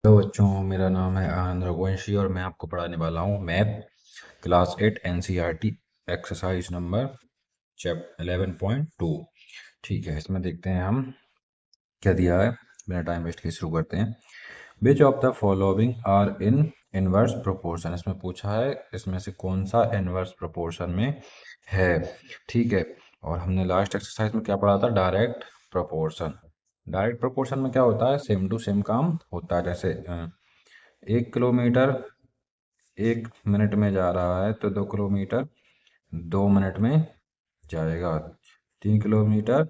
Hello बच्चों, मेरा नाम है आनंद रघुवंशी और मैं आपको पढ़ाने वाला हूँ math class 8 NCERT exercise number chapter 11.2। ठीक है, इसमें देखते हैं हम क्या दिया है। बिना टाइम वेस्ट के शुरू करते हैं। Which of the following are in inverse proportion, इसमें पूछा है इसमें से कौन सा इनवर्स प्रोपोर्शन में है। ठीक है, और हमने लास्ट एक्सरसाइज में क्या पढ़ा था, डायरेक्ट प्रोपोर्शन। डायरेक्ट प्रोपोर्शन में क्या होता है, सेम टू सेम काम होता है। जैसे 1 किलोमीटर 1 मिनट में जा रहा है तो 2 किलोमीटर 2 मिनट में जाएगा। 3 किलोमीटर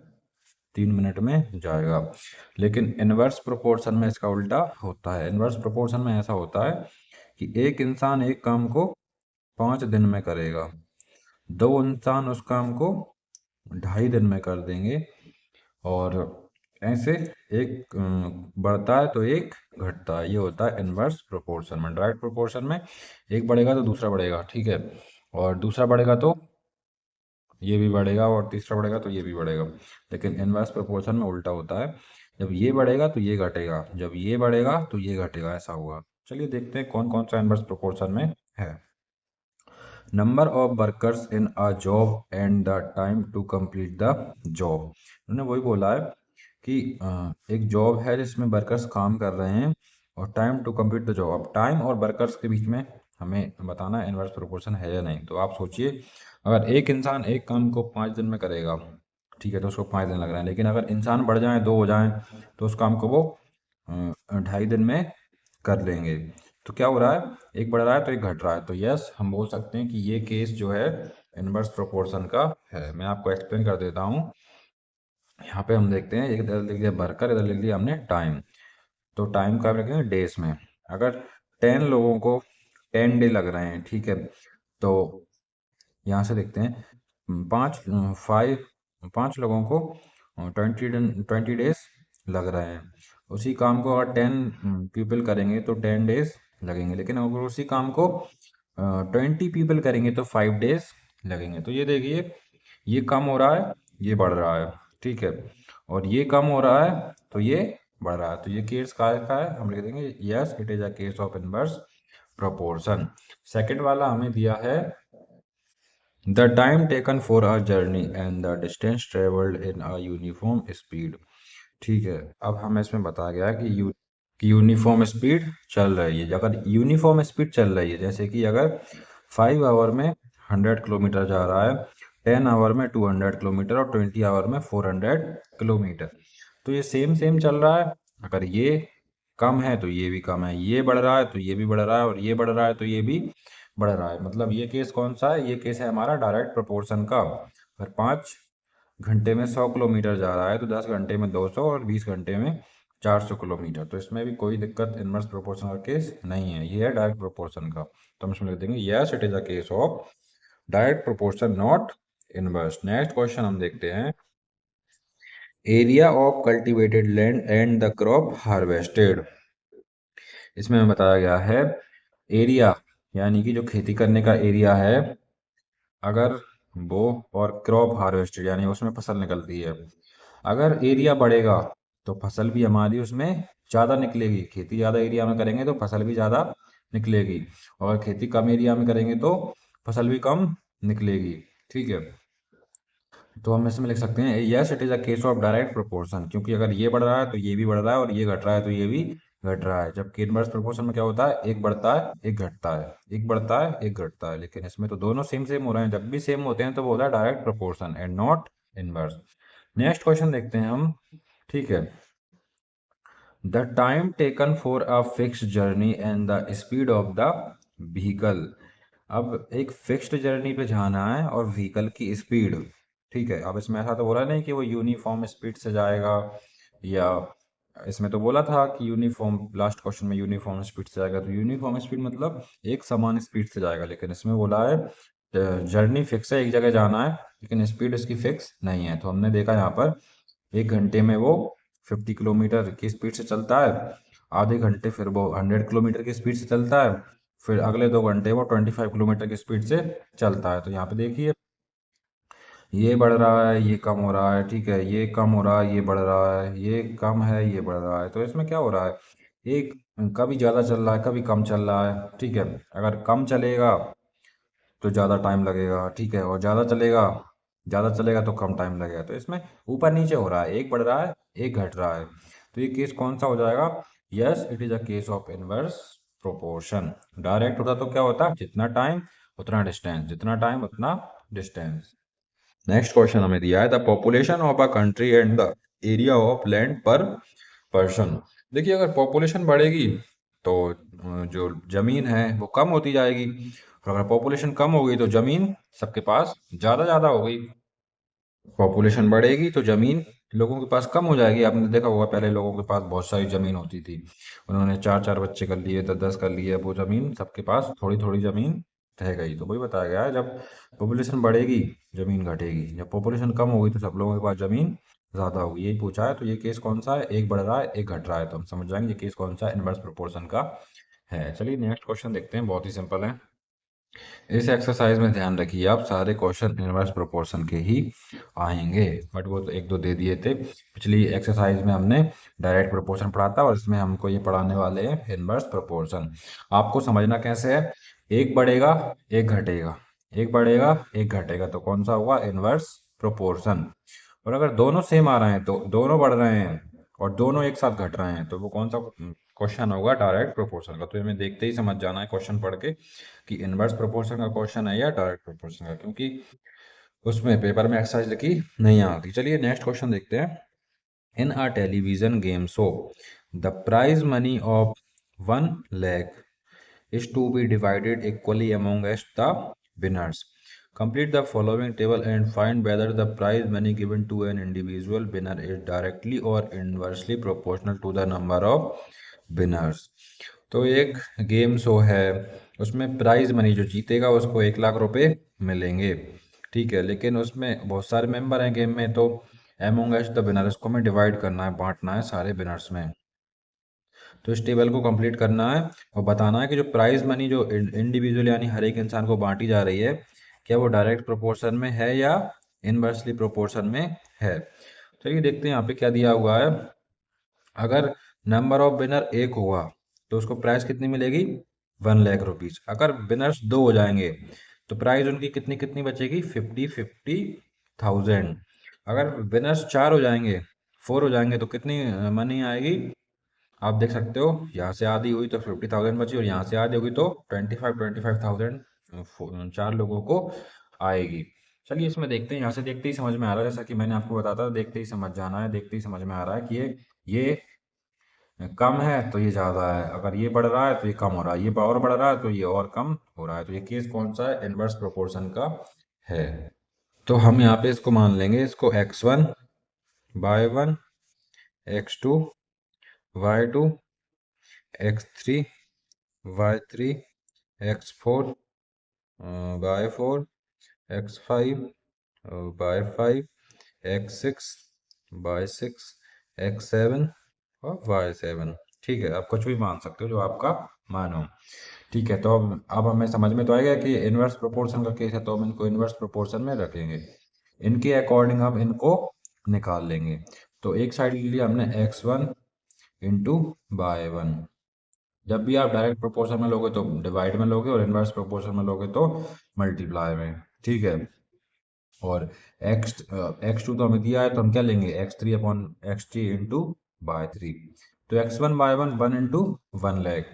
3 मिनट में जाएगा। लेकिन इनवर्स प्रोपोर्शन में इसका उल्टा होता है। इनवर्स प्रोपोर्शन में ऐसा होता है कि एक इंसान एक काम को 5 दिन में करेगा, दो इंसान उस काम को 2.5 दिन में कर देंगे, और ऐसे एक बढ़ता है तो एक घटता है। ये होता है इनवर्स प्रोपोर्शन में। डायरेक्ट प्रोपोर्शन में एक बढ़ेगा तो दूसरा बढ़ेगा, ठीक है, और दूसरा बढ़ेगा तो ये भी बढ़ेगा, और तीसरा बढ़ेगा तो ये भी बढ़ेगा। लेकिन इनवर्स प्रोपोर्शन में उल्टा होता है, जब ये बढ़ेगा तो ये घटेगा, जब ये बढ़ेगा तो ये घटेगा, ऐसा होगा। चलिए देखते हैं कौन कौन सा इनवर्स प्रोपोर्शन में है। Number of workers in a job and the time to complete the job. उन्होंने वही बोला है कि एक जॉब है जिसमें वर्कर्स काम कर रहे हैं और time to complete the job. अब टाइम और वर्कर्स के बीच में हमें बताना है इनवर्स प्रोपोर्शन है या नहीं। तो आप सोचिए, अगर एक इंसान एक काम को 5 दिन में करेगा, ठीक है, तो उसको 5 दिन लग रहे हैं। लेकिन अगर इंसान बढ़ जाए, दो हो जाए, तो उस काम को वो 2.5 दिन में कर लेंगे। तो क्या हो रहा है, एक बढ़ रहा है तो एक घट रहा है। तो यस, हम बोल सकते हैं कि ये केस जो है इनवर्स प्रोपोर्शन का है। मैं आपको एक्सप्लेन कर देता हूँ। यहाँ पे हम देखते हैं, एक इधर लिख दिया वर्कर, इधर लिख दिया हमने टाइम। तो टाइम का रखेंगे डेज में। अगर 10 लोगों को 10 डे लग रहे हैं, ठीक है, तो यहाँ से देखते हैं, पाँच फाइव 5 लोगों को 20 डेज लग रहे हैं। उसी काम को अगर 10 पीपल करेंगे तो 10 डेज लगेंगे। लेकिन अगर उसी काम को 20 पीपल करेंगे तो 5 डेज लगेंगे। तो ये देखिए, ये कम हो रहा है, ये बढ़ रहा है, ठीक है, और ये कम हो रहा है तो ये बढ़ रहा है। तो ये केस का है, हम लिख देंगे yes, it is a case of inverse proportion. Second वाला हमें दिया है the time taken for a journey and the distance travelled in a uniform speed. ठीक है, अब हमें इसमें बताया गया है कि यूनिफॉर्म स्पीड चल रही है। अगर यूनिफॉर्म स्पीड चल रही है, जैसे कि अगर 5 आवर में 100 किलोमीटर जा रहा है, 10 आवर में 200 किलोमीटर, और 20 आवर में 400 किलोमीटर, तो ये सेम सेम चल रहा है। अगर ये कम है तो ये भी कम है, ये बढ़ रहा है तो ये भी बढ़ रहा है, और ये बढ़ रहा है तो ये भी बढ़ रहा है। मतलब ये केस कौन सा है, ये केस है हमारा डायरेक्ट प्रोपोर्शन का। अगर 5 घंटे में 100 किलोमीटर जा रहा है तो 10 घंटे में 200, और 20 घंटे में 400 किलोमीटर। तो इसमें भी कोई दिक्कत इनवर्स प्रोपोर्शन का केस नहीं है, ये है डायरेक्ट प्रोपोर्शन का। तो हम इसमें लिख देंगे yes, it is a case of direct proportion, not inverse. Next question हम देखते हैं, area of cultivated land and the crop harvested. इसमें हमें बताया गया है एरिया, यानी कि जो खेती करने का एरिया है, अगर वो, और क्रॉप हार्वेस्टेड यानी उसमें फसल निकलती है। अगर एरिया बढ़ेगा तो फसल भी हमारी उसमें ज़्यादा निकलेगी। खेती ज़्यादा एरिया में करेंगे तो फसल भी ज़्यादा निकलेगी, और खेती कम एरिया में करेंगे तो फसल भी कम निकलेगी। ठीक है, तो हम इसमें लिख सकते हैं yes, it is a case of direct proportion, क्योंकि अगर ये बढ़ रहा है तो ये भी बढ़ रहा है, और ये घट रहा है तो ये भी घट रहा है। जबकि इनवर्स प्रोपोर्शन में क्या होता है, एक बढ़ता है एक घटता है, एक बढ़ता है एक घटता है। लेकिन इसमें तो दोनों सेम सेम हो रहे हैं। जब भी सेम होते हैं तो वो होता है direct proportion and not inverse. Next question देखते हैं हम। ठीक है, the time taken for a fixed journey and the speed of the vehicle. अब एक फिक्स्ड जर्नी पे जाना है और व्हीकल की स्पीड, ठीक है, अब इसमें ऐसा तो बोला नहीं कि वो यूनिफॉर्म स्पीड से जाएगा, या इसमें तो बोला था कि यूनिफॉर्म, लास्ट क्वेश्चन में यूनिफॉर्म स्पीड से जाएगा। तो यूनिफॉर्म स्पीड मतलब एक समान स्पीड से जाएगा। लेकिन इसमें बोला है जर्नी फिक्स है, एक जगह जाना है, लेकिन स्पीड इसकी फिक्स नहीं है। तो हमने देखा यहाँ पर 1 घंटे में वो 50 किलोमीटर की स्पीड से चलता है, आधे घंटे फिर वो 100 किलोमीटर की स्पीड से चलता है, फिर अगले 2 घंटे वो 25 किलोमीटर की स्पीड से चलता है। तो यहाँ पे देखिए, ये बढ़ रहा है ये कम हो रहा है, ठीक है, ये कम हो रहा है ये बढ़ रहा है, ये कम है ये बढ़ रहा है। तो इसमें क्या हो रहा है, एक कभी ज़्यादा चल रहा है, कभी कम चल रहा है, ठीक है। अगर कम चलेगा तो ज़्यादा टाइम लगेगा, ठीक है, और ज़्यादा चलेगा तो कम टाइम लगेगा। तो इसमें ऊपर नीचे हो रहा है, एक बढ़ रहा है, एक घट रहा है। तो ये केस कौन सा हो जाएगा? Yes, it is a case of inverse proportion. Direct होता तो क्या होता? जितना टाइम उतना डिस्टेंस, जितना टाइम उतना डिस्टेंस। नेक्स्ट क्वेश्चन हमें दिया है, the population of a country and the area of land पर पर्सन। देखिए, अगर पॉपुलेशन बढ़ेगी तो जो जमीन है वो कम होती जाएगी, और अगर पॉपुलेशन कम हो गई तो जमीन सबके पास ज़्यादा ज़्यादा हो गई। पॉपुलेशन बढ़ेगी तो जमीन लोगों के पास कम हो जाएगी। आपने देखा होगा पहले लोगों के पास बहुत सारी जमीन होती थी, उन्होंने चार चार बच्चे कर लिए, 10 10 कर लिए, अब वो जमीन सबके पास थोड़ी थोड़ी जमीन रह गई। तो वही बताया गया है, जब पॉपुलेशन बढ़ेगी जमीन घटेगी, जब पॉपुलेशन कम होगी तो सब लोगों के पास जमीन ज़्यादा होगी। यही पूछा है। तो ये केस कौन सा है? एक बढ़ रहा है, एक घट रहा है। तो हम समझ जाएंगे ये केस कौन सा इनवर्स प्रोपोर्शन का है। चलिए नेक्स्ट क्वेश्चन देखते हैं, बहुत ही सिंपल है। इस एक्सरसाइज में ध्यान रखिए, आप सारे क्वेश्चन इनवर्स प्रोपोर्शन के ही आएंगे, बट वो तो एक दो दे दिए थे। पिछली एक्सरसाइज में हमने डायरेक्ट प्रोपोर्शन पढ़ा था, और इसमें हमको ये पढ़ाने वाले हैं इनवर्स प्रोपोर्शन। आपको समझना कैसे है? एक बढ़ेगा, एक घटेगा, एक बढ़ेगा, एक घटेगा, तो कौन सा होगा? Inverse proportion. और अगर दोनों सेम आ रहे हैं, तो दोनों बढ़ रहे हैं और दोनों एक साथ घट रहे हैं, तो वो कौन सा क्वेश्चन होगा? डायरेक्ट प्रोपोर्शन का। तो हमें देखते ही समझ जाना है क्वेश्चन पढ़ के कि इनवर्स प्रोपोर्शन का क्वेश्चन है या डायरेक्ट प्रोपोर्शन का, क्योंकि उसमें पेपर में एक्सरसाइज लिखी नहीं आती। चलिए नेक्स्ट क्वेश्चन देखते हैं। In a television game show the prize money of 1 lakh is to be divided equally amongst the winners. Complete the following table and find whether the prize money given to an individual winner is directly or inversely proportional to the number of winners. तो एक game show है, उसमें prize money जो जीतेगा उसको 1 लाख रुपए मिलेंगे, ठीक है। लेकिन उसमें बहुत सारे मेंबर हैं गेम में, तो एमोंग द विनर इसको हमें डिवाइड करना है, बांटना है सारे विनर्स में। तो इस टेबल को कंप्लीट करना है और बताना है कि जो प्राइज मनी जो इंडिविजुअल यानी हर एक इंसान को बांटी जा रही है, क्या वो डायरेक्ट प्रोपोर्शन में है या इनवर्सली प्रोपोर्शन में है। चलिए देखते हैं यहाँ पे क्या दिया हुआ है। अगर नंबर ऑफ विनर एक हुआ तो उसको प्राइस कितनी मिलेगी? 1 लाख रुपीज। अगर विनर्स दो हो जाएंगे तो प्राइस उनकी कितनी कितनी बचेगी? 50,000। अगर विनर्स चार हो जाएंगे, फोर हो जाएंगे, तो कितनी मनी आएगी? आप देख सकते हो, यहाँ से आधी हुई तो 50,000 बची, और यहाँ से आधी होगी तो 25,000 चार लोगों को आएगी। चलिए इसमें देखते हैं, यहाँ से देखते ही समझ में आ रहा है, जैसा कि मैंने आपको बताया था, देखते ही समझ जाना है। देखते ही समझ में आ रहा है कि ये कम है तो ये ज़्यादा है, अगर ये बढ़ रहा है तो ये कम हो रहा है, ये और बढ़ रहा है तो ये और कम हो रहा है। तो ये केस कौन सा है? इनवर्स प्रोपोर्शन का है। तो हम यहाँ पे इसको मान लेंगे, इसको x1 y1 x2 y2 x3 y3 x4 y4 x5 y5 x6 y6 x7 और y7। ठीक है, आप कुछ भी मान सकते हो जो आपका मानो। ठीक है, तो अब हमें समझ में तो आएगा कि इनवर्स प्रोपोर्शन का केस है, तो हम इनको इनवर्स प्रोपोर्शन में रखेंगे, इनके अकॉर्डिंग हम इनको निकाल लेंगे। तो एक साइड ले लिया हमने x1 इंटू y1। जब भी आप डायरेक्ट प्रोपोर्शन में लोगे तो डिवाइड में लोगे, और इनवर्स प्रोपोर्शन में लोगे तो मल्टीप्लाई में, ठीक है। और x2 तो हमें दिया है, तो हम क्या लेंगे? x3 upon x3 into y3। तो x1 y1 1 into 1 lakh,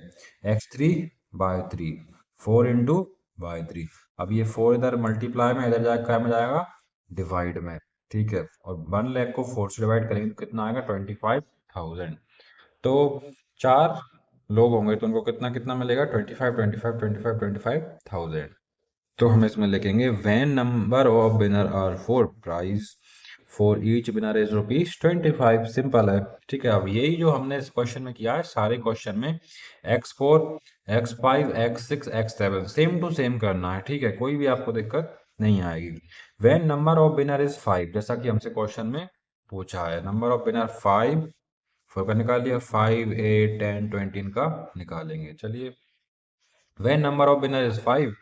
x3 y3 4 into y3। अब ये 4 इधर मल्टीप्लाई में, इधर जाकर क्या में जाएगा? डिवाइड में, ठीक है। और 1 लाख को 4 से डिवाइड करेंगे तो कितना आएगा? 25,000। तो चार लोग होंगे तो उनको कितना कितना मिलेगा? 25 25 25 25,000। तो हम इसमें लिखेंगे when number of winner are four, price for each winner is ₹25। Simple है, ठीक है। अब यही जो हमने इस क्वेश्चन में किया है, सारे क्वेश्चन में x4 x5 x6 x7 same to same करना है, ठीक है। कोई भी आपको दिक्कत नहीं आएगी। When number of winner is 5, जैसा कि हमसे क्वेश्चन में पूछा है, नंबर ऑफ विनर 5, 4 का निकाल लिया, 5 8 10 20 इनका निकालेंगे। चलिए, when number of winner is 5,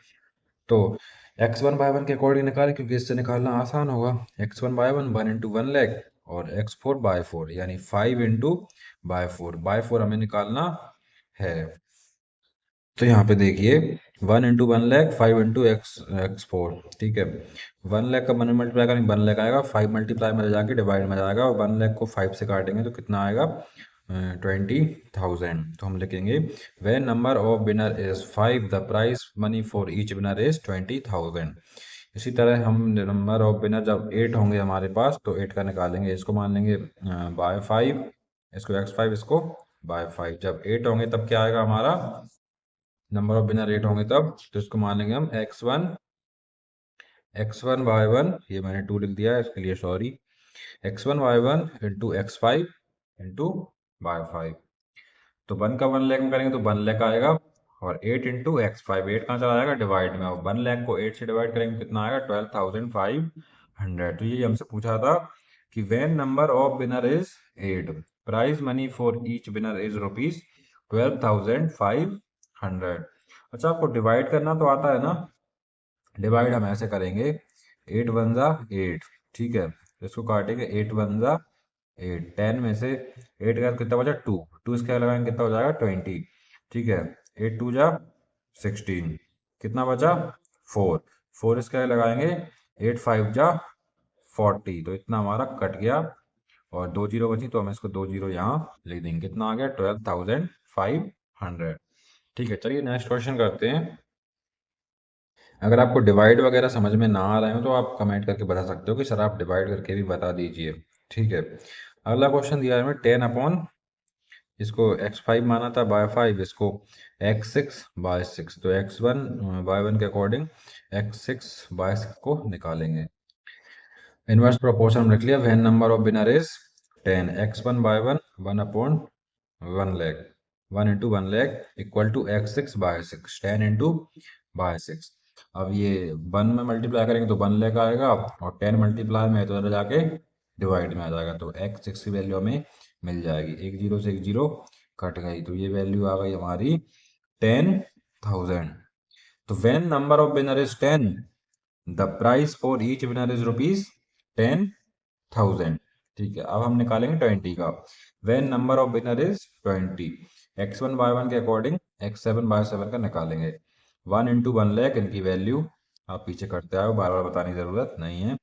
तो x1 y1 के अकॉर्डिंग निकालें, क्योंकि इससे निकालना आसान होगा। x1 y1 1 इंटू 1 लाख, और x4 बाय 4 यानी 5 इंटू बाय 4 हमें निकालना है। तो यहाँ पे देखिए 1 × 1 लाख 5 × x4, ठीक है। 1 लाख का 1 मल्टीप्लाई करेंगे 1 लाख आएगा, 5 मल्टीप्लाई में जाके डिवाइड में जाएगा, और 1 लाख को 5 से काटेंगे तो कितना आएगा 20,000। तो हम लिखेंगे when number of winner is 5 the price money for each winner is 20,000। इसी तरह हम नंबर ऑफ विनर जब 8 होंगे हमारे पास तो 8 का निकालेंगे, इसको मान लेंगे बाय 5, इसको x5, इसको बाय 5। जब 8 होंगे तब क्या आएगा हमारा नंबर ऑफ विनर 8 होंगे तब, तो इसको मानेंगे हम x1 ये मैंने 2 लिख दिया है इसके लिए sorry, x1 into x5 into bye 5। तो 1 का 1 लाख में करेंगे तो 1 लाख आएगा, और 8 इंटू x5, 8 कहाँ चला जाएगा डिवाइड में, और 1 लाख को 8 से डिवाइड करेंगे कितना आएगा 12,500। तो ये हमसे पूछा था कि when number of winner is 8 prize money for each winner is rupees 12,500। अच्छा, आपको डिवाइड करना तो आता है ना। डिवाइड हम ऐसे करेंगे 8 वन ज़ा 8, ठीक है। इसको काटेंगे 8 वन ज़ा 8, 10 में से 8 का कितना बचा 2, 2 इसके आगे लगाएंगे कितना हो जाएगा 20, ठीक है। 8 2 ज़ा 16, कितना बचा 4, 4 इसके आगे लगाएंगे 8 5 ज़ा 40, तो इतना हमारा कट गया, और 2 जीरो बची तो हम इसको 2 जीरो यहाँ लिख देंगे, कितना आ गया 12,500। ठीक है, चलिए नेक्स्ट क्वेश्चन करते हैं। अगर आपको डिवाइड वगैरह समझ में ना आ रहे हो तो आप कमेंट करके बता सकते हो कि सर आप डिवाइड करके भी बता दीजिए, ठीक है। अगला क्वेश्चन दिया है हमें 10 इसको x5 माना था बाय 5, इसको x6/6, तो x1/1 के अकॉर्डिंग x6/6 को निकालेंगे। इनवर्स प्रोपोर्शन हम रख लिया, when number of winner is 10, x1/1 1/1 lakh, 1 × 1 lakh equal to x6/6, 10 into by 6। अब ये 1 में मल्टीप्लाई करेंगे तो 1 लाख आएगा, और 10 मल्टीप्लाई में तो इधर जाके डिवाइड में आ जाएगा, तो x6 की वैल्यू हमें मिल जाएगी, एक जीरो से एक जीरो कट गई, तो ये वैल्यू आ गई हमारी 10,000। तो when number of winner is 10 the price for each winner is rupees 10,000, ठीक है। अब हम निकालेंगे 20 का, when number of winner is 20, x1/1 के अकॉर्डिंग x7/7 का निकालेंगे। 1 × 1 लाख इनकी वैल्यू आप पीछे करते आओ, बार बार बताने की जरूरत नहीं है।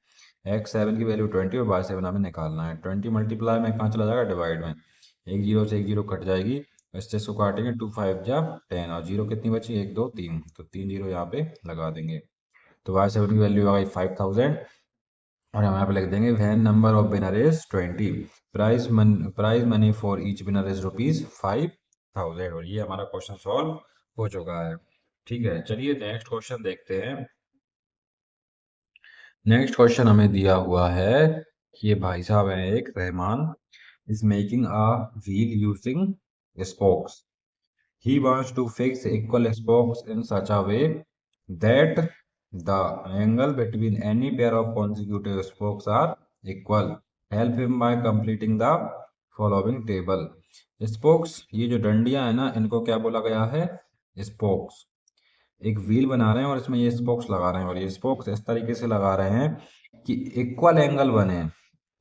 x7 की वैल्यू 20 और y7 हमें निकालना है। 20 मल्टीप्लाई में कहाँ चला जाएगा डिवाइड में, एक जीरो से एक जीरो कट जाएगी, इससे इसको काटेंगे 2 5 जा 10, और जीरो कितनी बची 1 2 3, तो 3 जीरो यहाँ पे लगा देंगे, तो y7 की वैल्यू आ गई 5,000। और हम यहाँ पे लिख देंगे when number of winner is 20 prize money for each winner is rupees 5,000। और ये हमारा क्वेश्चन सॉल्व हो चुका है, ठीक है। चलिए नेक्स्ट क्वेश्चन देखते हैं। नेक्स्ट क्वेश्चन हमें दिया हुआ है, ये भाई साहब है एक Rahman, is making a wheel using spokes. He wants to fix equal spokes in such a way that the angle between any pair of consecutive spokes are equal. Help him by completing the following table. Spokes, ये जो डंडियां है ना, इनको क्या बोला गया है spokes. एक व्हील बना रहे हैं और इसमें ये स्पोक्स लगा रहे हैं, और ये स्पोक्स इस तरीके से लगा रहे हैं कि इक्वल एंगल बने,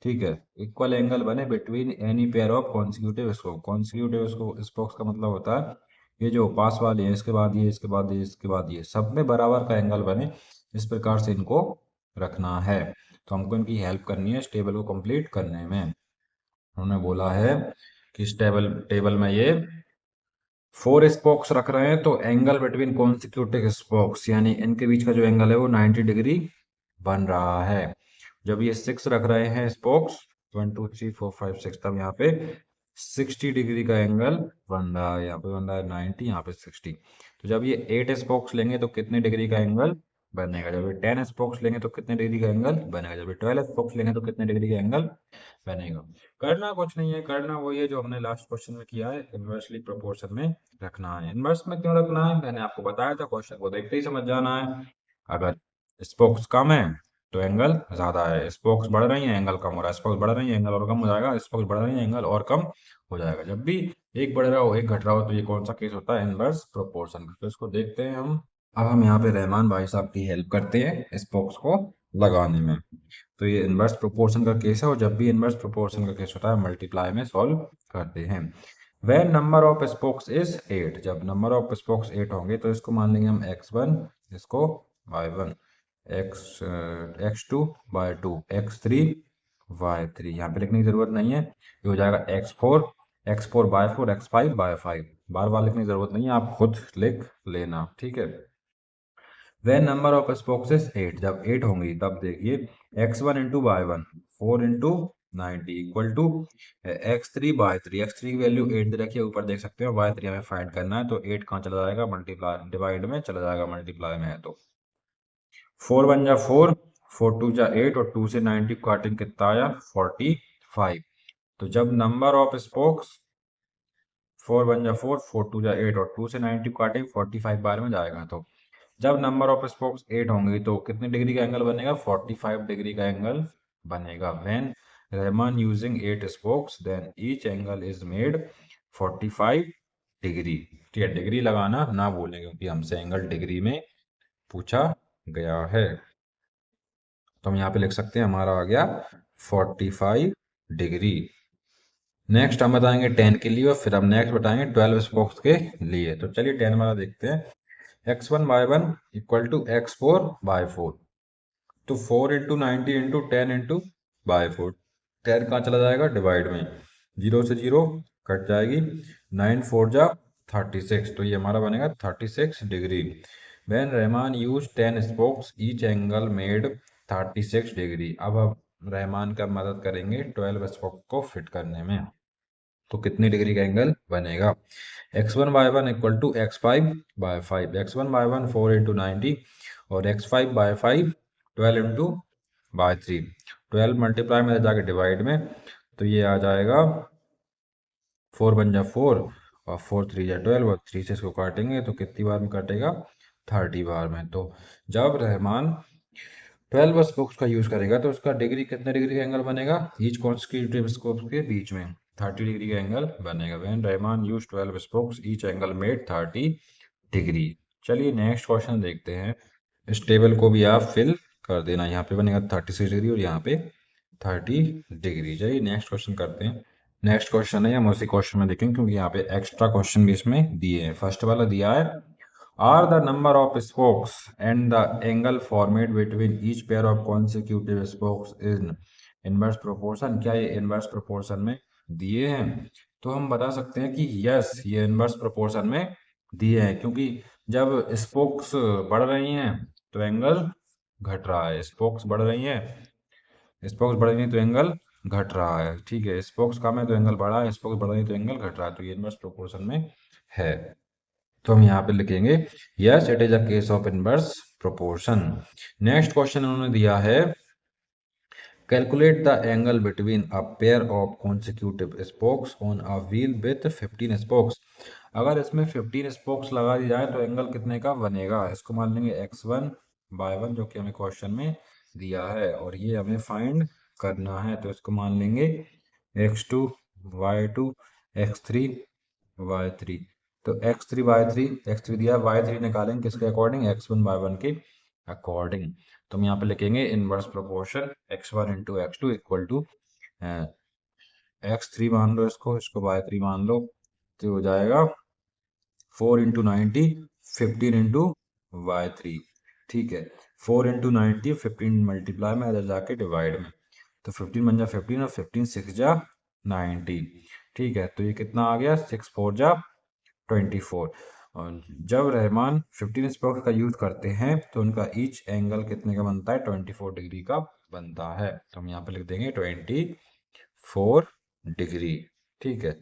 ठीक है। इक्वल एंगल बने between any pair of consecutive spokes. Consecutive spokes का मतलब होता है ये जो पास वाले हैं, इसके बाद ये, इसके बाद ये, इसके बाद ये, सब में बराबर का एंगल बने, इस प्रकार से इनको रखना है। तो हमको इनकी हेल्प करनी है इस टेबल को कंप्लीट करने में। उन्होंने बोला है कि इस टेबल में ये 4 स्पोक्स रख रहे हैं, तो एंगल बिटवीन कॉन्सिक्यूटिव स्पोक्स यानी इनके बीच का जो एंगल है वो 90 डिग्री बन रहा है। जब ये 6 रख रहे हैं स्पोक्स 1 2 3 4 5 6, तब यहाँ पे 60 डिग्री का एंगल बन रहा है, यहाँ पे बन रहा है 90, यहाँ पे 60। तो जब ये 8 स्पोक्स लेंगे तो कितने डिग्री का एंगल बनेगा, जब ये 10 स्पोक्स लेंगे तो कितने डिग्री का एंगल बनेगा, जब ये 12 स्पोक्स लेंगे तो कितने डिग्री का एंगल बनेगा। करना कुछ नहीं है, करना वही है जो हमने लास्ट क्वेश्चन में किया है, इन्वर्सली प्रोपोर्शन में रखना है। इन्वर्स में क्यों रखना है मैंने आपको बताया था, क्वेश्चन को देखते ही समझ जाना है। अगर स्पोक्स कम है तो एंगल ज्यादा है, स्पोक्स बढ़ रही है एंगल कम हो रहा है, स्पोक्स बढ़ रही है एंगल और कम हो जाएगा, स्पोक्स बढ़ रही है एंगल और कम हो जाएगा। जब भी एक बढ़ रहा हो एक घट रहा हो तो ये कौन सा केस होता है, इनवर्स प्रोपोर्शन का। तो इसको देखते हैं हम। अब हम यहाँ पे रहमान भाई साहब की हेल्प करते हैं स्पोक्स को लगाने में। तो ये इनवर्स प्रोपोर्शन का केस है, और जब भी इनवर्स प्रोपोर्शन का केस होता है मल्टीप्लाई में सॉल्व करते हैं। When number of spokes is 8, जब नंबर ऑफ स्पोक्स 8 होंगे तो इसको मान लेंगे हम x1, इसको y1, x x2 y2, x3 y3, यहाँ पे लिखने की जरूरत नहीं है, ये हो जाएगा x4, x4 by4, x5 by5, बार बार लिखने की जरूरत नहीं है, आप खुद लिख लेना, ठीक है। When number of spokes is 8, जब 8 होंगी तब देखिए x1 into by one, 4 into 90 equal to x3 by three, x3 की वैल्यू 8 दे रखी है, ऊपर देख सकते हो, y3 हमें फाइंड करना है, तो 8 कहाँ चला जाएगा, मल्टीप्लाई डिवाइड में चला जाएगा, मल्टीप्लाई में है तो 4 1 जा 4, 4 2 जा 8, और 2 से 90 काटेंगे कितना आया 45। तो जब नंबर ऑफ स्पोक्स 4 1 जा 4, 4 2 जा 8, और 2 से 90 काटेंगे 45 बार में जाएगा, तो जब नंबर ऑफ स्पोक्स 8 होंगे तो कितने डिग्री का एंगल बनेगा, 45 डिग्री का एंगल बनेगा। व्हेन रहमान using 8 spokes then each angle is made 45 degree. ठीक है, डिग्री लगाना ना भूलें क्योंकि हमसे एंगल डिग्री में पूछा गया है। तो हम यहाँ पे लिख सकते हैं, हमारा आ गया 45 डिग्री। नेक्स्ट हम बताएंगे 10 के लिए, और फिर हम नेक्स्ट बताएंगे 12 स्पोक्स के लिए। तो चलिए 10 वाला देखते हैं। x1 y1 equal to x4 by 4, तो 4 इंटू 90 इंटू 10 इंटू बाई 4, 10 कहाँ चला जाएगा डिवाइड में, 0 से 0 कट जाएगी, 9 4 जा 36, तो ये हमारा बनेगा 36 डिग्री। वैन रहमान use 10 spokes each angle made 36 degree. अब हम रहमान का मदद करेंगे 12 स्पोक को फिट करने में, तो कितनी डिग्री का एंगल बनेगा, x1 y1 equal to x5 bye 5, x1 y1 4 into 90, और x5 bye 5 12 into bye 3, 12 multiply में जाके डिवाइड में, तो ये आ जाएगा 4 1 जा 4, और 4 3 जा 12, और 3 से इसको काटेंगे तो कितनी बार में काटेगा 30 बार में। तो जब रहमान 12 स्पोक्स का यूज करेगा तो उसका डिग्री कितने डिग्री का एंगल बनेगा, ईच कॉन्सेक्यूटिव स्पोक्स के बीच में 30 डिग्री का एंगल बनेगा। When Rahman use 12 spokes each angle made 30 degree. चलिए नेक्स्ट क्वेश्चन देखते हैं। इस टेबल को भी आप फिल कर देना, यहाँ पे बनेगा 36 डिग्री और यहाँ पे 30 डिग्री। चलिए नेक्स्ट क्वेश्चन करते हैं। नेक्स्ट क्वेश्चन है, हम उसी क्वेश्चन में देखेंगे क्योंकि यहाँ पे एक्स्ट्रा क्वेश्चन भी इसमें दिए हैं। फर्स्ट वाला दिया है, are the number of spokes and the angle formed between each pair of consecutive spokes in inverse proportion। क्या ये inverse proportion में दिए हैं, तो हम बता सकते हैं कि यस ये inverse proportion में दिए हैं, क्योंकि जब स्पोक्स बढ़ रही हैं तो एंगल घट रहा है, स्पोक्स बढ़ रही हैं, स्पोक्स बढ़ रही हैं तो एंगल घट रहा है। ठीक है, स्पोक्स कम है तो एंगल बढ़ा है, स्पोक्स बढ़ रही है तो एंगल घट रहा है, तो ये इनवर्स प्रोपोर्शन में है। तो हम यहाँ पे लिखेंगे yes it is a case of inverse proportion. Next question उन्होंने दिया है, calculate the angle between a pair of consecutive spokes on a wheel with 15 spokes. अगर इसमें 15 स्पोक्स लगा दी जाए तो एंगल कितने का बनेगा, इसको मान लेंगे x1 बाय 1 जो कि हमें क्वेश्चन में दिया है, और ये हमें फाइंड करना है, तो इसको मान लेंगे x2 y2 x3 y3। तो x3 y3, x3 दिया y3 निकालेंगे किसके अकॉर्डिंग, x1 y1 के अकॉर्डिंग। तो हम यहाँ पे लिखेंगे inverse proportion x1 into x2 equal to x3 मान लो, इसको इसको y3 मान लो, तो हो जाएगा 4 इंटू 90 15 इंटू y3। ठीक है, 4 इंटू 90 15 मल्टीप्लाई में इधर जाके डिवाइड में, तो 15 बन जा 15 और 15 6 जा 90। ठीक है, तो ये कितना आ गया 6 4 जा 24। और जब रहमान 15 स्पोक्स का यूज करते हैं तो उनका ईच एंगल कितने का बनता है, 24 डिग्री का बनता है। तो हम यहाँ पे लिख देंगे 24 डिग्री। ठीक है,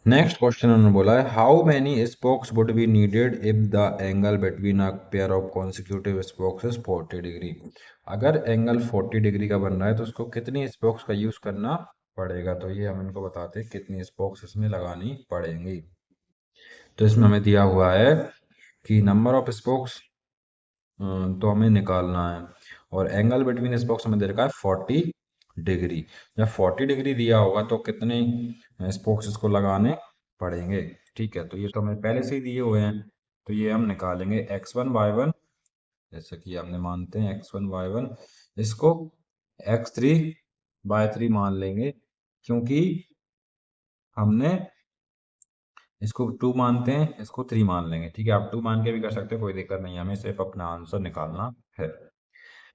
नेक्स्ट क्वेश्चन उन्होंने बोला है, how many spokes would be needed if the angle between a pair of consecutive spokes is 40 degree. अगर एंगल 40 डिग्री का बन रहा है तो उसको कितनी स्पोक्स का यूज करना पड़ेगा, तो ये हम इनको बताते हैं कितनी स्पोक्स इसमें लगानी पड़ेंगी। तो इसमें हमें दिया हुआ है कि नंबर ऑफ स्पोक्स तो हमें निकालना है, और एंगल बिटवीन स्पोक्स हमें दे रखा है 40 डिग्री। जब 40 डिग्री दिया होगा तो कितने स्पोक्स इसको लगाने पड़ेंगे। ठीक है, तो ये तो हमें पहले से ही दिए हुए हैं, तो ये हम निकालेंगे x1 y1, जैसे कि हमने मानते हैं x1 y1, इसको x3 by 3 मान लेंगे, क्योंकि हमने इसको 2 मानते हैं, इसको 3 मान लेंगे। ठीक है, आप 2 मान के भी कर सकते हैं, कोई दिक्कत नहीं है, हमें सिर्फ अपना आंसर निकालना है।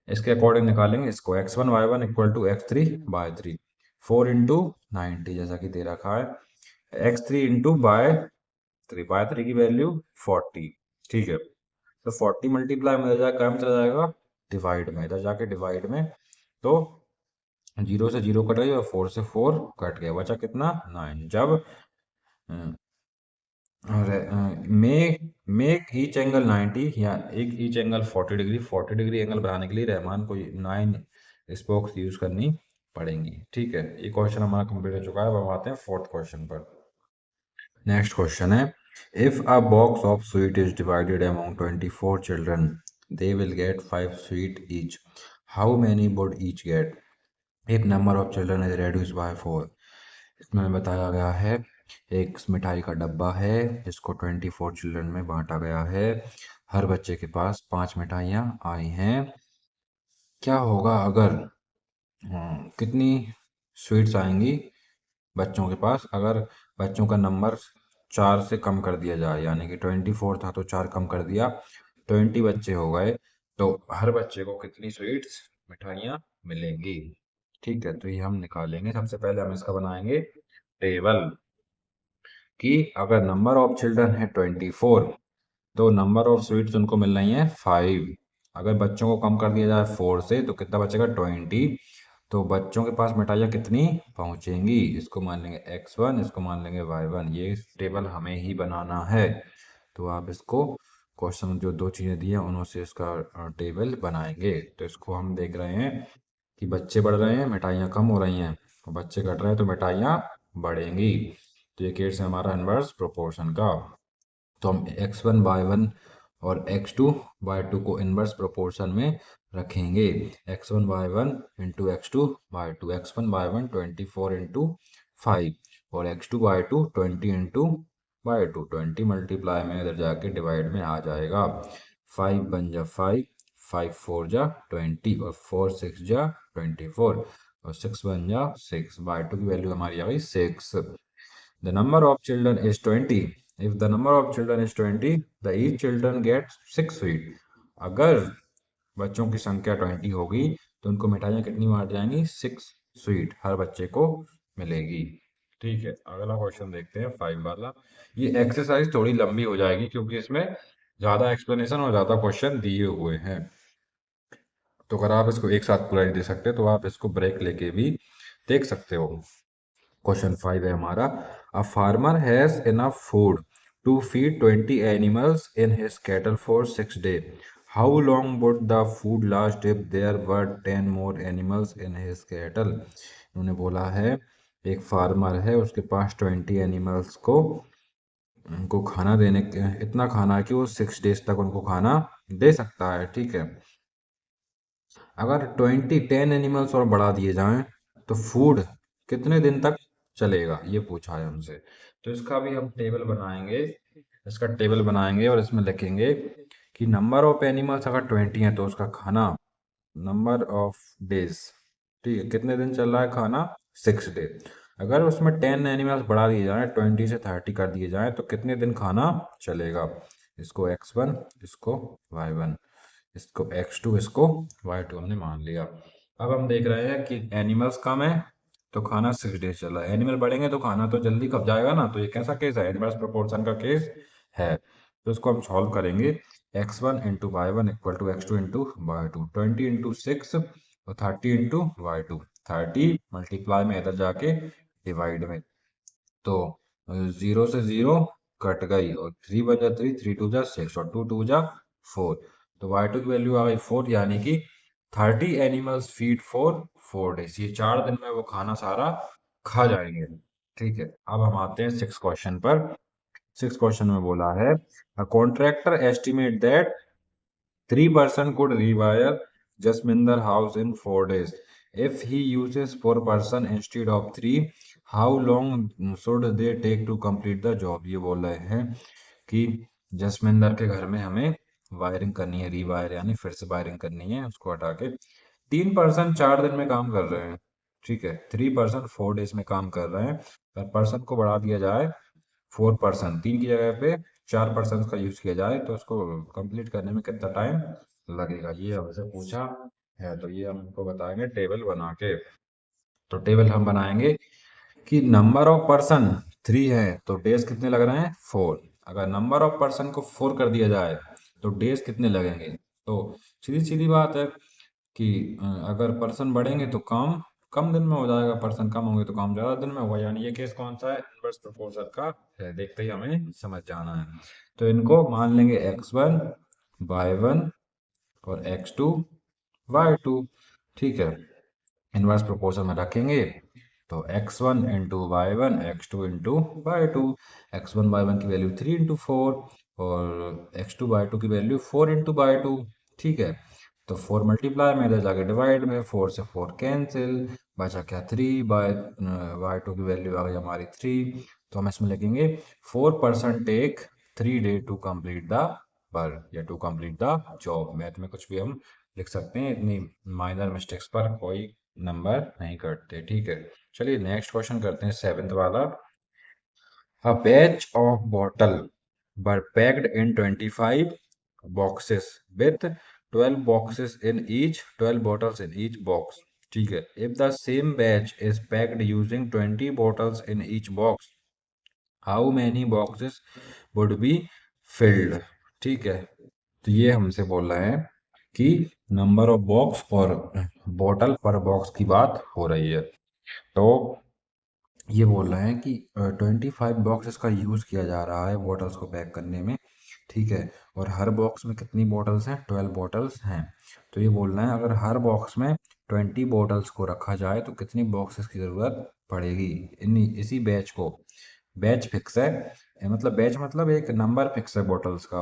इसके अकॉर्डिंग निकालेंगे इसको, x1 y1 equal to x3 bye 3, 4 into 90 जैसा कि दे रखा है, x3 इंटू बाय 3 की वैल्यू 40। ठीक है, तो 40 मल्टीप्लाई में इधर जाकर क्या में चला जाएगा, डिवाइड में, इधर जाके डिवाइड में, तो 0 से 0 कट गई और 4 से 4 कट गया, बचा कितना 9। जब मेक ईच एंगल 90 या एक each angle 40 degree, 40 degree angle बनाने के लिए रहमान को 9 स्पोक्स यूज करनी पड़ेंगी। ठीक है, ये क्वेश्चन हमारा कंप्लीट हो चुका है। अब हम आते हैं फोर्थ क्वेश्चन पर। नेक्स्ट क्वेश्चन है, if a box of sweet is divided among 24 children, they will get 5 sweet each, how many would each get if number of children is reduced by 4। इसमें बताया गया है, एक मिठाई का डब्बा है जिसको 24 चिल्ड्रन में बांटा गया है, हर बच्चे के पास 5 मिठाइयाँ आई हैं। क्या होगा अगर कितनी स्वीट्स आएंगी बच्चों के पास अगर बच्चों का नंबर 4 से कम कर दिया जाए, यानी कि 24 था तो 4 कम कर दिया, 20 बच्चे हो गए, तो हर बच्चे को कितनी स्वीट्स मिठाइयाँ मिलेंगी। ठीक है, तो ये हम निकालेंगे। सबसे पहले हम इसका बनाएंगे टेबल, कि अगर नंबर ऑफ चिल्ड्रन है 24, तो नंबर ऑफ स्वीट्स उनको मिल रही हैं 5। अगर बच्चों को कम कर दिया जाए 4 से तो कितना बचेगा 20। तो बच्चों के पास मिठाइयाँ कितनी पहुंचेंगी, इसको मान लेंगे x1, इसको मान लेंगे y1। ये टेबल हमें ही बनाना है, तो आप इसको क्वेश्चन जो दो चीज़ें दी हैं उन्हों से इसका टेबल बनाएंगे। तो इसको हम देख रहे हैं कि बच्चे बढ़ रहे हैं, मिठाइयाँ कम हो रही हैं, और बच्चे घट रहे हैं तो मिठाइयाँ बढ़ेंगी। तो ये केस है हमारा इनवर्स प्रोपोर्शन का। तो हम x1 y1 और x2 y2 को इनवर्स प्रोपोर्शन में रखेंगे। x1 y1 into x2 y2, x1 y1 24 into 5 और x2 y2 20 into y2, 20 multiply में इधर जाके डिवाइड में आ जाएगा। 5 बन जा 5, 5 4 जा 20 और 4 6 जा 24 और 6 बन जा 6, y2 की वैल्यू हमारी आ गई 6। The number of children is 20. If the number of children is 20, the each children gets 6 sweet. अगर बच्चों की संख्या 20 होगी तो उनको मिठाइयाँ कितनी बांट जाएंगी, 6 स्वीट हर बच्चे को मिलेगी। ठीक है, अगला क्वेश्चन देखते हैं 5 वाला। ये एक्सरसाइज थोड़ी लंबी हो जाएगी क्योंकि इसमें ज़्यादा एक्सप्लेनेशन और ज़्यादा क्वेश्चन दिए हुए हैं, तो अगर आप इसको एक साथ पूरा नहीं दे सकते तो आप इसको ब्रेक लेके भी देख सकते हो। क्वेश्चन 5 है हमारा, a farmer has enough food to feed 20 animals in his cattle for 6 day, how long would the food last if there were 10 more animals in his cattle. उन्होंने बोला है एक फार्मर है, उसके पास 20 एनिमल्स को उनको खाना देने के इतना खाना है कि वो 6 डेज तक उनको खाना दे सकता है। ठीक है, अगर 10 एनिमल्स और बढ़ा दिए जाएं तो फूड कितने दिन तक चलेगा, ये पूछा है हमसे। तो इसका भी हम टेबल बनाएंगे, इसका टेबल बनाएंगे और इसमें लिखेंगे कि नंबर ऑफ एनिमल्स अगर 20 है तो उसका खाना, नंबर ऑफ डेज, ठीक है, कितने दिन चल रहा है खाना, 6 डे। अगर उसमें 10 एनिमल्स बढ़ा दिए जाएं, 20 से 30 कर दिए जाएं तो कितने दिन खाना चलेगा। इसको x1, इसको y1, इसको x2, इसको y2 हमने मान लिया। अब हम देख रहे हैं कि एनिमल्स कम है तो खाना 6 डेज चल रहा है, एनिमल बढ़ेंगे तो खाना तो जल्दी कब जाएगा ना, तो ये कैसा केस है, इनवर्स प्रोपोर्शन का केस है। तो इसको हम सॉल्व करेंगे, x1 into y1 equal to x2 into y2, 20 into 6 और 30 इंटू y2, 30 मल्टीप्लाई में इधर जाके डिवाइड में, तो 0 से 0 कट गई और 3 बन जा 3, 3 2 जा 6 और 2 2 जा 4, तो y2 की वैल्यू आ गई 4, यानी कि 30 एनिमल्स फीड फॉर 4 डेज, ये 4 दिन में वो खाना सारा खा जाएंगे। ठीक है, अब हम आते हैं 6 क्वेश्चन पर। 6 क्वेश्चन में बोला है, a contractor estimate that 3 person could rewire Jasminder house in 4 days. If he uses 4 person instead of 3, how long should they take to complete the job? ये बोल रहे हैं कि जसमिंदर के घर में हमें वायरिंग करनी है, रीवायर यानी फिर से वायरिंग करनी है, उसको हटा के 3 पर्सन 4 दिन में काम कर रहे हैं। ठीक है, 3 पर्सन 4 डेज में काम कर रहे हैं, पर पर्सन को बढ़ा दिया जाए 4%, 3 की जगह पे 4% का यूज किया जाए तो उसको कंप्लीट करने में कितना टाइम लगेगा, ये हमसे पूछा है। तो ये हम इनको बताएंगे टेबल बना के। तो टेबल हम बनाएंगे कि नंबर ऑफ पर्सन 3 है तो डेज कितने लग रहे हैं 4। अगर नंबर ऑफ पर्सन को 4 कर दिया जाए तो डेज कितने लगेंगे। तो सीधी सीधी बात है कि अगर पर्सन बढ़ेंगे तो काम कम दिन में हो जाएगा, पर्सन कम होंगे तो काम ज़्यादा दिन में होगा। यानी ये केस कौन सा है, इनवर्स प्रोपोर्शन का है। देखते ही हमें समझ जाना है। तो इनको मान लेंगे x1 y1 और x2 y2। ठीक है, इनवर्स प्रोपोर्शन में रखेंगे तो x1 into y one, x2 into y two. x1 y1 की वैल्यू 3 इंटू 4 और x2 y2 की वैल्यू 4 इंटू वाई टू। ठीक है, तो 4 मल्टीप्लाई में, इधर जाके डिवाइड में, 4 से 4 कैंसिल, बचा क्या 3 बाय वाई टू की वैल्यू आ गई हमारी 3। तो हम इसमें लिखेंगे 4% take 3 day to complete the work या to complete the job. Math में कुछ भी हम लिख सकते हैं, इतनी माइनर मिस्टेक्स पर कोई नंबर नहीं कटते। ठीक है, चलिए नेक्स्ट क्वेश्चन करते हैं, 7th वाला। A batch of bottle were packed in 25 boxes with 12 boxes in each, 12 bottles in each box. ठीक है, if the same batch is packed using 20 bottles in each box, how many boxes would be filled। ठीक है, तो ये हमसे बोल रहे हैं कि नंबर ऑफ बॉक्स और बॉटल पर बॉक्स की बात हो रही है। तो ये बोल रहे हैं कि 25 बॉक्सेस का यूज़ किया जा रहा है बॉटल्स को पैक करने में। ठीक है, और हर बॉक्स में कितनी बॉटल्स हैं, 12 बॉटल्स हैं। तो ये बोल रहे हैं अगर हर बॉक्स में 20 बॉटल्स को रखा जाए तो कितनी बॉक्सेस की ज़रूरत पड़ेगी। इन्हीं इसी बैच को, बैच फिक्स है, मतलब बैच मतलब एक नंबर फिक्स है बॉटल्स का।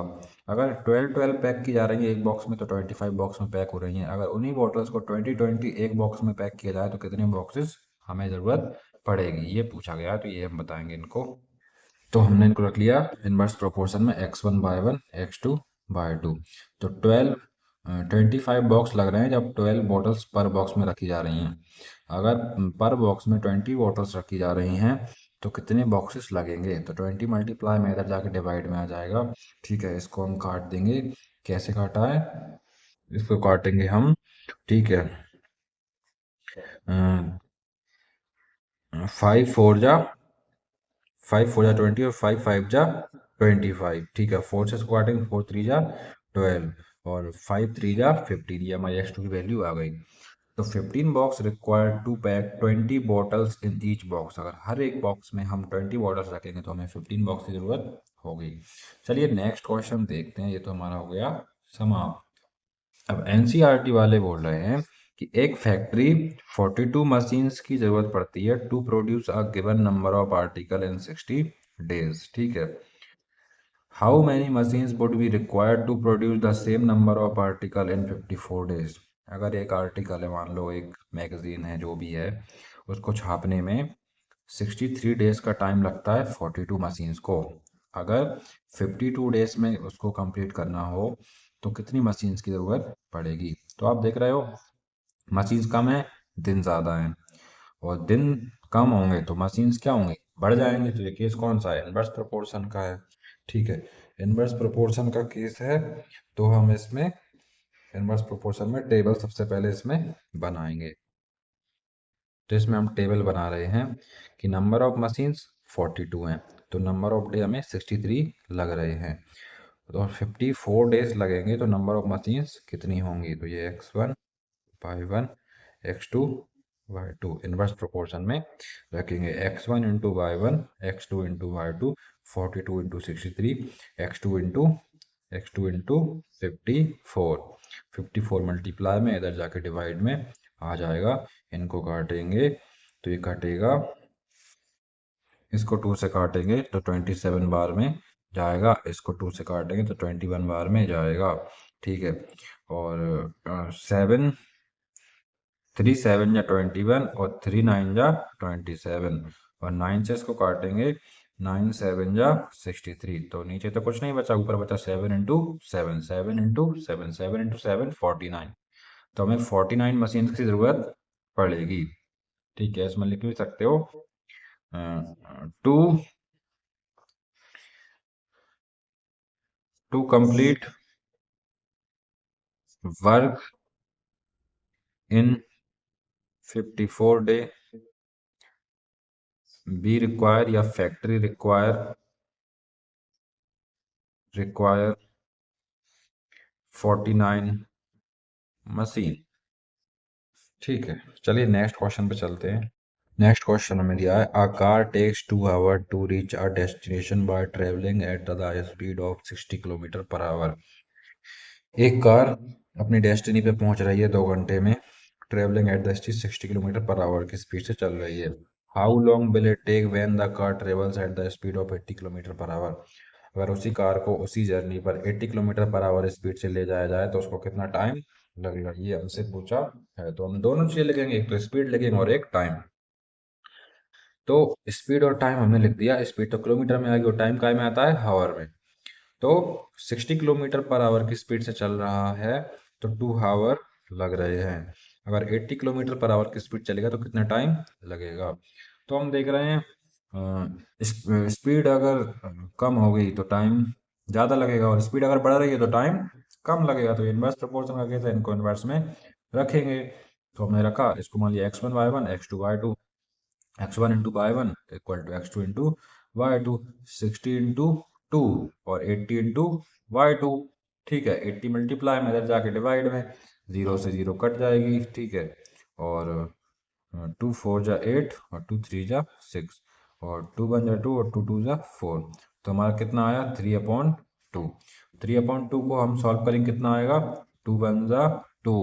अगर 12 पैक की जा रही है एक बॉक्स में तो 25 बॉक्स में पैक हो रही हैं। अगर उन्हीं बॉटल्स को 20 एक बॉक्स में पैक किया जाए तो कितने बॉक्सेस हमें ज़रूरत पड़ेगी, ये पूछा गया। तो ये हम बताएंगे इनको। तो हमने इनको रख लिया इनवर्स प्रोपोर्शन में, x1 y1 x2 y2। तो 25 बॉक्स लग रहे हैं जब 12 बॉटल्स पर बॉक्स में रखी जा रही हैं। अगर पर बॉक्स में 20 बॉटल्स रखी जा रही हैं तो कितने बॉक्सेस लगेंगे। तो 20 मल्टीप्लाई में इधर जाके डिवाइड में आ जाएगा। ठीक है, इसको हम काट देंगे। कैसे काटा है, इसको काटेंगे हम। ठीक है, 5 4 जा 20 और 5 5 जा 25। ठीक है, 4 से इसको काटेंगे, 4 3 जा 12 और 5 3 जा 15। ये हमारी x2 की वैल्यू आ गई। तो 15 box required to pack 20 bottles in each box. अगर हर एक बॉक्स में हम 20 बॉटल्स रखेंगे तो हमें 15 बॉक्स की ज़रूरत होगी। चलिए नेक्स्ट क्वेश्चन देखते हैं, ये तो हमारा हो गया समाप्त। अब एनसीईआरटी वाले बोल रहे हैं कि एक फैक्ट्री 42 मशीन्स की जरूरत पड़ती है to produce a given number of article in 60 days. ठीक है, how many machines would be required to produce the same number of article in 54 days. अगर एक आर्टिकल है, मान लो एक मैगजीन है जो भी है, उसको छापने में 63 डेज का टाइम लगता है 42 मशीन्स को। अगर 52 डेज में उसको कंप्लीट करना हो तो कितनी मशीन्स की ज़रूरत पड़ेगी। तो आप देख रहे हो मशीन्स कम है, दिन ज़्यादा है, और दिन कम होंगे तो मशीन्स क्या होंगे, बढ़ जाएंगे। तो ये केस कौन सा है, इनवर्स प्रोपोर्शन का है। ठीक है, इनवर्स प्रोपोर्शन का केस है। तो हम इसमें इनवर्स प्रोपोर्शन में टेबल सबसे पहले इसमें बनाएंगे। तो इसमें हम टेबल बना रहे हैं कि नंबर ऑफ मशीन्स 42 हैं तो नंबर ऑफ डे हमें 63 लग रहे हैं। तो 54 डेज लगेंगे तो नंबर ऑफ मशीन्स कितनी होंगी। तो ये x1 y1 x2 y2 inverse proportion में रखेंगे। x1 into y one, x2 into y2, 42 into 63, x2 into 54 multiply में, इधर जाके डिवाइड में आ जाएगा। इनको काटेंगे तो ये कटेगा, इसको 2 से काटेंगे तो 27 बार में जाएगा, इसको 2 से काटेंगे तो 21 बार में जाएगा। ठीक है, और 7 3 7 या 21 और 3 9 जा 27 और 9 से इसको काटेंगे, 9 7 जा 63। तो नीचे तो कुछ नहीं बचा, ऊपर बचा 7 इंटू 7, 7 इंटू 7, 7 इंटू 7 49। तो हमें 49 मशीन की ज़रूरत पड़ेगी। ठीक है, इसमें लिख भी सकते हो 2 to complete work in 54 day, be require या फैक्ट्री रिक्वायर 49 मशीन। ठीक है, चलिए नेक्स्ट क्वेश्चन पे चलते हैं। नेक्स्ट क्वेश्चन हमें दिया है a car takes 2 hour to reach a destination by travelling at the speed of 60 kilometre per hour. एक कार अपनी डेस्टिनी पे पहुंच रही है 2 घंटे में, travelling at the speed 60 kilometre per hour की स्पीड से चल रही है। How long will it take when the car travels at the speed of 80 kilometre per hour. अगर उसी कार को उसी जर्नी पर 80 किलोमीटर पर आवर स्पीड से ले जाया जाए तो उसको कितना टाइम लगेगा, ये हमसे पूछा है। तो हम दोनों चीजें लिखेंगे, एक तो स्पीड लिखेंगे और एक टाइम। तो स्पीड और टाइम हमने लिख दिया। स्पीड तो किलोमीटर में आएगी और टाइम काय में आता है, हावर में। तो 60 किलोमीटर पर आवर की स्पीड से चल रहा है तो 2 आवर लग रहे हैं। अगर 80 किलोमीटर पर आवर की स्पीड चलेगा तो कितना टाइम लगेगा। तो हम देख रहे हैं स्पीड अगर कम हो गई तो टाइम ज़्यादा लगेगा और स्पीड अगर बढ़ रही है तो टाइम कम लगेगा। तो इनवर्स प्रोपोर्शन का केस है, इनको इनवर्स में रखेंगे। तो हमने रखा इसको, मान लिया x1 y1 x2 y2, x1 into y one equal to x2 into y two, 60 into 2 और 80 इंटू वाई टू। ठीक है, 80 मल्टीप्लाई में इधर जाके डिवाइड में 0 से 0 कट जाएगी। ठीक है, और 2 4 जा 8 और 2 3 जा 6 और 2 1 जा 2 और 2 2 जा 4। तो हमारा कितना आया 3/2। 3/2 को हम सॉल्व करेंगे, कितना आएगा 2 1 जा 2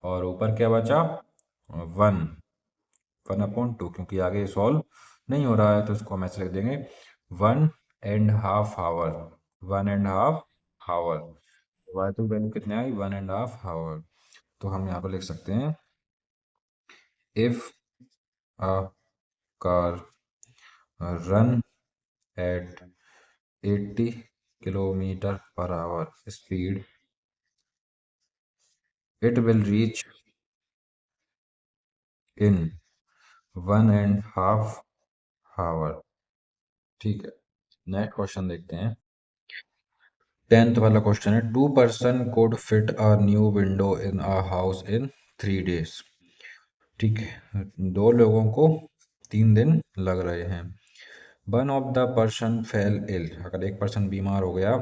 और ऊपर क्या बचा 1, 1/2, क्योंकि आगे सॉल्व नहीं हो रहा है तो इसको हम ऐसे लिख देंगे 1.5 hour. 1.5 hour y two value कितने आई 1.5 आवर। तो हम यहाँ पर लिख सकते हैं if a car run at 80 kilometre per hour speed, it will reach in 1.5 hour. ठीक है, नेक्स्ट क्वेश्चन देखते हैं। 10th वाला क्वेश्चन है 2 person could fit a new window in a house in 3 days। ठीक है, 2 लोगों को 3 दिन लग रहे हैं। One of the person fell ill, अगर एक पर्सन बीमार हो गया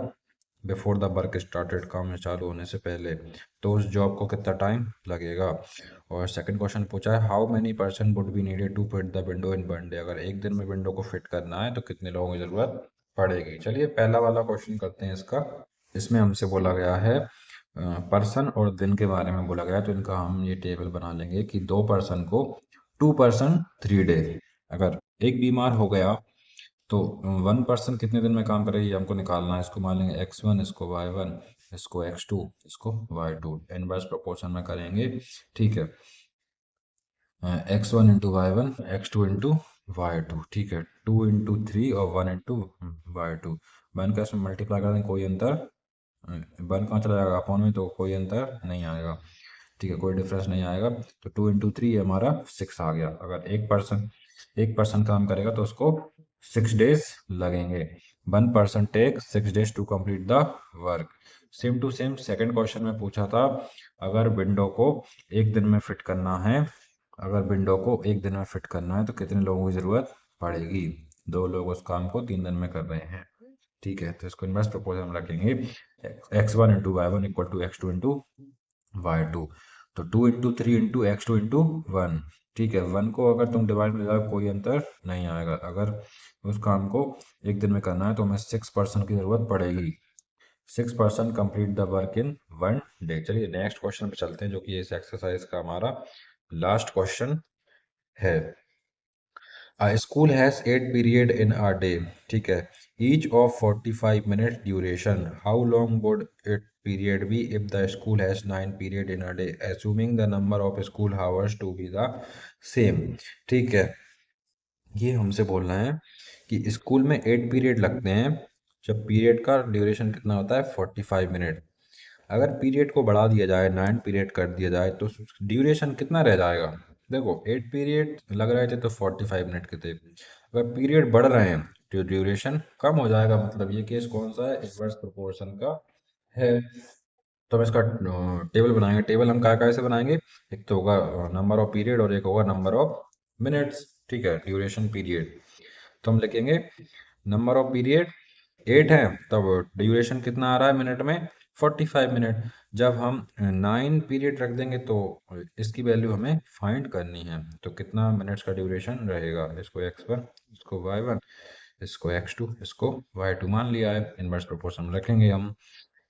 बिफोर द वर्क स्टार्टेड, काम चालू होने से पहले, तो उस जॉब को कितना टाइम लगेगा। और सेकंड क्वेश्चन पूछा है how many person would be needed to fit the window in 1 day. अगर एक दिन में विंडो को फिट करना है तो कितने लोगों की जरूरत पड़ेगी। चलिए पहला वाला क्वेश्चन करते हैं इसका। इसमें हमसे बोला गया है पर्सन और दिन के बारे में बोला गया है, तो इनका हम ये टेबल बना लेंगे कि 2 पर्सन को 2 पर्सन 3 डे। अगर एक बीमार हो गया तो 1 पर्सन कितने दिन में काम करेगा ये हमको निकालना है। इसको मान लेंगे x1, इसको y1, इसको x2, इसको y2, इनवर्स प्रोपोर्शन में करेंगे। ठीक है, x1 into y1, x2 into y2। ठीक है, 2 इंटू 3 और 1 इंटू y2। 1 का इसमें मल्टीप्लाई कर देंगे, कोई अंतर 1 कहाँ चला जाएगा अपॉन में, तो कोई अंतर नहीं आएगा। ठीक है, कोई डिफरेंस नहीं आएगा। तो 2 इंटू 3 हमारा 6 आ गया। अगर एक पर्सन काम करेगा तो उसको 6 डेज लगेंगे। 1 person take 6 days to complete the work. Same to same second question में पूछा था अगर विंडो को एक दिन में फिट करना है, तो कितने लोगों की जरूरत पड़ेगी। 2 लोग उस काम को 3 दिन में कर रहे हैं। ठीक है, तो इसको इनवर्स प्रोपोर्शन में रखेंगे। x1 into y1 equal to x2 into y2। तो 2 इंटू 3 इंटू x2 इंटू 1। ठीक है, 1 को अगर तुम डिवाइड में जाओ कोई अंतर नहीं आएगा। अगर उस काम को एक दिन में करना है तो हमें 6 पर्सन की जरूरत पड़ेगी। 6 person complete the work in 1 day. चलिए नेक्स्ट क्वेश्चन पे चलते हैं, जो कि इस एक्सरसाइज का हमारा लास्ट क्वेश्चन है। A school has 8 periods in a day. ठीक है, each of 45 minutes duration. How long would it period be if the school has 9 periods in a day, assuming the number of school hours to be the same। ठीक है, ये हमसे बोलना है कि school में 8 पीरियड लगते हैं जब पीरियड का ड्यूरेशन कितना होता है 45 मिनट। अगर पीरियड को बढ़ा दिया जाए 9 पीरियड कर दिया जाए तो ड्यूरेशन कितना रह जाएगा। देखो 8 पीरियड लग रहे थे तो 45 मिनट के थे, अगर पीरियड बढ़ रहे हैं तो ड्यूरेशन कम हो जाएगा, मतलब ये केस कौन सा है, इनवर्स प्रोपोर्शन का है। तो हम इसका टेबल बनाएंगे। टेबल हम क्या कैसे बनाएंगे, एक तो होगा नंबर ऑफ पीरियड और एक होगा नंबर ऑफ मिनट्स। ठीक है, ड्यूरेशन पीरियड। तो हम लिखेंगे नंबर ऑफ पीरियड 8 है, तब ड्यूरेशन कितना आ रहा है मिनट में, 45 मिनट। जब हम 9 पीरियड रख देंगे तो इसकी वैल्यू हमें फाइंड करनी है, तो कितना मिनट्स का ड्यूरेशन रहेगा। इसको x1, इसको y1, इसको x2, इसको y2 मान लिया है। इनवर्स प्रोपोर्शन रखेंगे हम,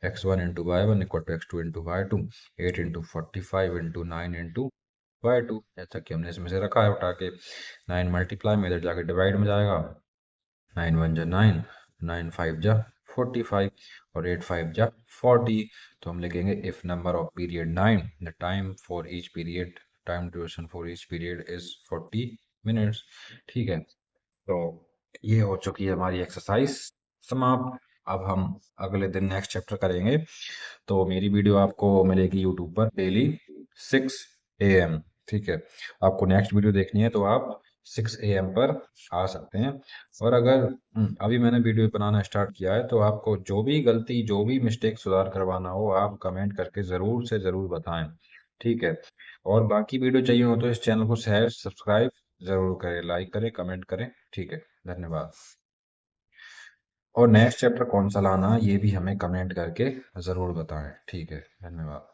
x1 into y one equal to x2 into y2, 8 into 45 into 9 into y2, जैसा कि हमने इसमें से रखा है उठा के। 9 मल्टीप्लाई में इधर जाके डिवाइड में जाएगा, 9 1 जा 9, 9 5 जा 45 और 8 5 जा 40। तो हम लिखेंगे if number of period 9, the time for each period, time duration for each period is 40 minutes. ठीक है, तो ये हो चुकी है हमारी एक्सरसाइज समाप्त। अब हम अगले दिन नेक्स्ट चैप्टर करेंगे। तो मेरी वीडियो आपको मिलेगी यूट्यूब पर डेली 6 AM। ठीक है, आपको नेक्स्ट वीडियो देखनी है तो आप 6 AM पर आ सकते हैं। और अगर अभी मैंने वीडियो बनाना स्टार्ट किया है तो आपको जो भी गलती, जो भी मिस्टेक सुधार करवाना हो, आप कमेंट करके ज़रूर से ज़रूर बताएं। ठीक है, और बाकी वीडियो चाहिए हो तो इस चैनल को शेयर सब्सक्राइब ज़रूर करें, लाइक करें, कमेंट करें। ठीक है, धन्यवाद। और नेक्स्ट चैप्टर कौन सा लाना है ये भी हमें कमेंट करके ज़रूर बताएं। ठीक है, धन्यवाद।